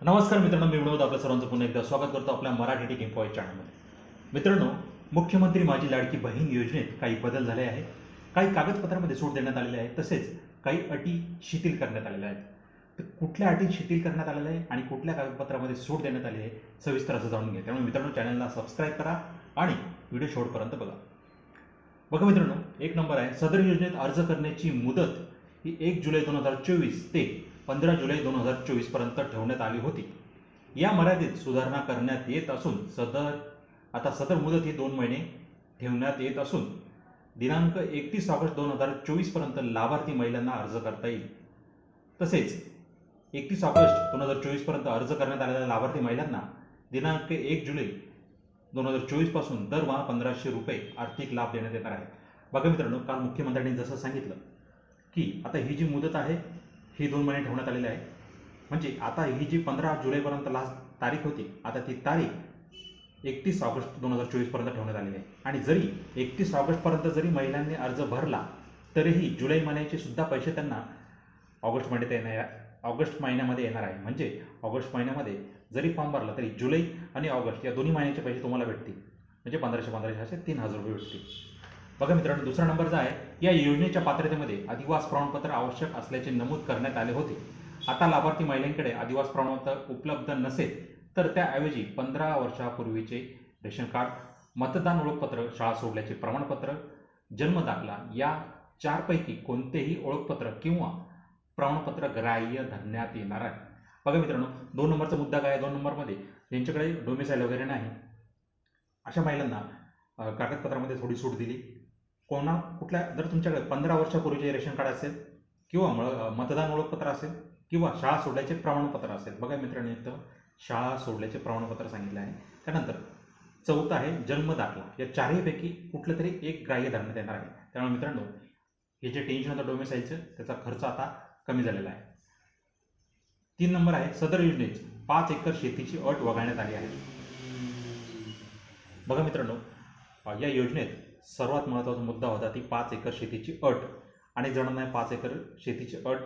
नमस्कार मित्रांनो, मी विनोद आपल्या सर्वांचं पुन्हा एकदा स्वागत करतो आपल्या मराठी टेक इन्फो चॅनलमध्ये. मित्रांनो, मुख्यमंत्री माझी लाडकी बहीण योजनेत काही बदल झाले आहे. काही कागदपत्रांमध्ये सूट देण्यात आलेली आहे, तसेच काही अटी शिथिल करण्यात आलेल्या आहेत. तर कुठल्या अटी शिथिल करण्यात आलेल्या आहे आणि कुठल्या कागदपत्रामध्ये सूट देण्यात आली आहे सविस्तर असं जाणून घ्या. त्यामुळे मित्रांनो, चॅनलला सबस्क्राईब करा आणि व्हिडिओ शेवटपर्यंत बघा. बघा मित्रांनो, एक नंबर आहे, सदर योजनेत अर्ज करण्याची मुदत ही 1 जुलै 2024 ते 15 जुलै 2024 पर्यंत ठेवण्यात आली होती. या मर्यादेत सुधारणा करण्यात येत असून सदर मुदत ही 2 महिने ठेवण्यात येत असून दिनांक 31 ऑगस्ट 2024 पर्यंत लाभार्थी महिलांना अर्ज करता येईल. तसेच 31 ऑगस्ट 2024 पर्यंत अर्ज करण्यात आलेल्या लाभार्थी महिलांना दिनांक 1 जुलै 2024 पासून दरमहा 1500 रुपये आर्थिक लाभ देण्यात येणार आहे. बघा मित्रांनो, काल मुख्यमंत्र्यांनी जसं सांगितलं की आता ही जी मुदत आहे ही 2 महिने ठेवण्यात आलेली आहे. म्हणजे आता ही जी 15 जुलैपर्यंत लास्ट तारीख होती, आता ती तारीख 31 ऑगस्ट 2024 पर्यंत ठेवण्यात आलेली आहे. आणि जरी 31 ऑगस्टपर्यंत जरी महिलांनी अर्ज भरला तरीही जुलै महिन्याचे सुद्धा पैसे त्यांना ऑगस्ट महिन्यामध्ये येणार आहे. म्हणजे ऑगस्ट महिन्यामध्ये जरी फॉर्म भरला तरी जुलै आणि ऑगस्ट या दोन्ही महिन्याचे पैसे तुम्हाला भेटतील. म्हणजे 1500 असे 3000 रुपये भेटतील. बघा मित्रांनो, दुसरा नंबरचा आहे, या योजनेच्या पात्रतेमध्ये अधिवास प्रमाणपत्र आवश्यक असल्याचे नमूद करण्यात आले होते. आता लाभार्थी महिलांकडे अधिवास प्रमाणपत्र उपलब्ध नसेल तर त्याऐवजी 15 वर्षापूर्वीचे रेशन कार्ड, मतदान ओळखपत्र, शाळा सोडल्याचे प्रमाणपत्र, जन्मदाखला या 4 पैकी कोणतेही ओळखपत्र किंवा प्रमाणपत्र ग्राह्य धरण्यात येणार आहे. बघा मित्रांनो, 2 नंबरचा मुद्दा काय आहे, 2 नंबरमध्ये ज्यांच्याकडे डोमिसाईल वगैरे नाही अशा महिलांना कागदपत्रामध्ये थोडी सूट दिली. कुठल्या जर तुमच्याकडे 15 वर्षापूर्वीचे रेशन कार्ड असेल किंवा मतदान ओळखपत्र असेल किंवा शाळा सोडल्याचे प्रमाणपत्र असेल. बघा मित्रांनो, इथं शाळा सोडल्याचे प्रमाणपत्र सांगितलं आहे. त्यानंतर चौथं आहे जन्मदाखला. या 4ही पैकी कुठलं तरी एक ग्राह्य धरण्यात येणार आहे. त्यामुळे मित्रांनो, हे जे टेन्शन होतं डोमिसाईलचं त्याचा खर्च आता कमी झालेला आहे. 3 नंबर आहे, सदर योजनेत 5 एकर शेतीची अट वगळण्यात आली आहे. बघा मित्रांनो, या योजनेत सर्वात महत्त्वाचा मुद्दा होता ती 5 एकर शेतीची अट. अनेक जणांना 5 एकर शेतीची अट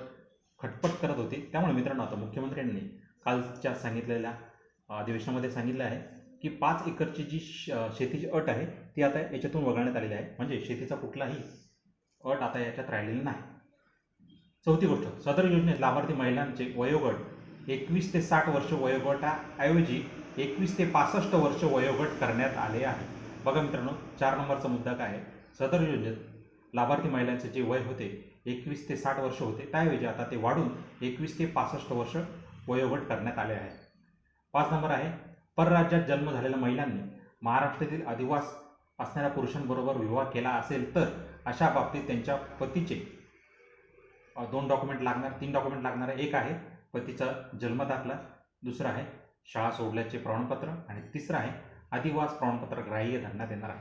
खटपट करत होती. त्यामुळे मित्रांनो, आता मुख्यमंत्र्यांनी कालच्या सांगितलेल्या अधिवेशनामध्ये सांगितलं आहे की 5 एकरची जी शेतीची अट आहे ती आता याच्यातून वगळण्यात आलेली आहे. म्हणजे शेतीचा कुठलाही अट आता याच्यात राहिलेली नाही. चौथी गोष्ट, सदर योजनेत लाभार्थी महिलांचे वयोगट 21 ते 60 वर्ष वयोगटाऐवजी 21 ते 65 वर्ष वयोगट करण्यात आले आहे. बघा मित्रांनो, 4 नंबरचा मुद्दा काय आहे, सदर योजनेत लाभार्थी महिलांचे जे वय होते 21 ते 60 वर्ष होते, त्याऐवजी आता ते वाढून 21 ते 65 वर्ष वयोगट करण्यात आले आहे. 5 नंबर आहे, परराज्यात जन्म झालेल्या महिलांनी महाराष्ट्रातील अधिवास असणाऱ्या पुरुषांबरोबर विवाह केला असेल तर अशा बाबतीत त्यांच्या पतीचे 2 डॉक्युमेंट लागणार, 3 डॉक्युमेंट लागणार आहे. एक आहे पतीचा जन्मदाखला, दुसरं आहे शाळा सोडल्याचे प्रमाणपत्र आणि तिसरं आहे अधिवास प्रमाणपत्र ग्राह्य धरण्यात येणार आहे.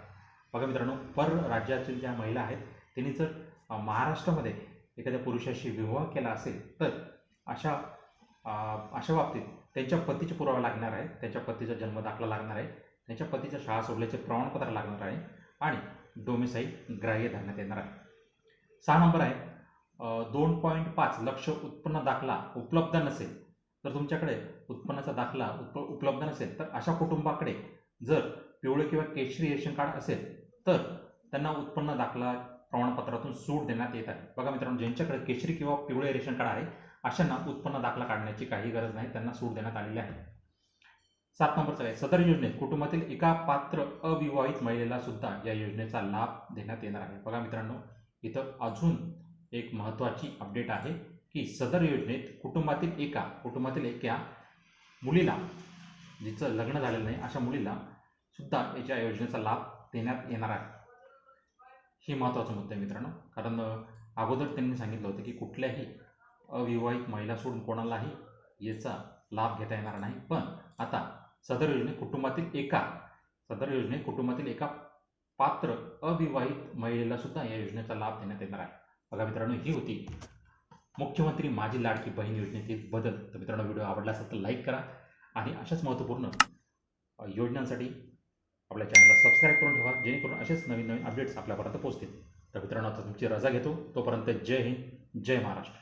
बघा मित्रांनो, परराज्यातील ज्या महिला आहेत त्यांनी जर महाराष्ट्रामध्ये एखाद्या पुरुषाशी विवाह केला असेल तर अशा बाबतीत त्यांच्या पतीचे पुरावा लागणार आहे, त्यांच्या पतीचा जन्मदाखला लागणार आहे, त्यांच्या पतीच्या शाळा सोडल्याचे प्रमाणपत्र लागणार आहे आणि डोमिसाईल ग्राह्य धरण्यात येणार आहे. 6 नंबर आहे, 2.5 लक्ष उत्पन्न दाखला उपलब्ध नसेल तर तुमच्याकडे उत्पन्नाचा दाखला उपलब्ध नसेल तर अशा कुटुंबाकडे जर पिवळे किंवा केशरी रेशन कार्ड असेल तर त्यांना उत्पन्न दाखला प्रमाणपत्रातून सूट देण्यात येत आहे. बघा मित्रांनो, ज्यांच्याकडे केशरी किंवा पिवळे रेशन कार्ड आहे अशांना उत्पन्न दाखला काढण्याची काही गरज नाही, त्यांना सूट देण्यात आलेली आहे. 7 नंबरचा आहे, सदर योजनेत कुटुंबातील एका पात्र अविवाहित महिलेला सुद्धा या योजनेचा लाभ देण्यात येणार आहे. बघा मित्रांनो, इथं अजून एक महत्त्वाची अपडेट आहे की सदर योजनेत कुटुंबातील एका मुलीला, जिचं लग्न झालेलं नाही अशा मुलीला सुद्धा याच्या योजनेचा लाभ देण्यात येणार आहे. ही महत्त्वाचा मुद्दा आहे मित्रांनो, कारण अगोदर त्यांनी सांगितलं होतं की कुठल्याही अविवाहित महिला सोडून कोणालाही याचा लाभ घेता येणार नाही. पण आता सदर योजनेत कुटुंबातील एका पात्र अविवाहित महिलेला सुद्धा या योजनेचा लाभ देण्यात येणार आहे. बघा मित्रांनो, ही होती मुख्यमंत्री माझी लाडकी बहीण योजनेतील बदल. तर मित्रांनो, व्हिडिओ आवडला असेल तर लाईक करा आणि अशाच महत्त्वपूर्ण योजनांसाठी आपल्या चॅनलला सबस्क्राईब करून ठेवा, जेणेकरून असेच नवीन अपडेट्स आपल्यापर्यंत पोहोचतील. तर मित्रांनो, आता तुमची रजा घेतो. तोपर्यंत जय हिंद, जय महाराष्ट्र.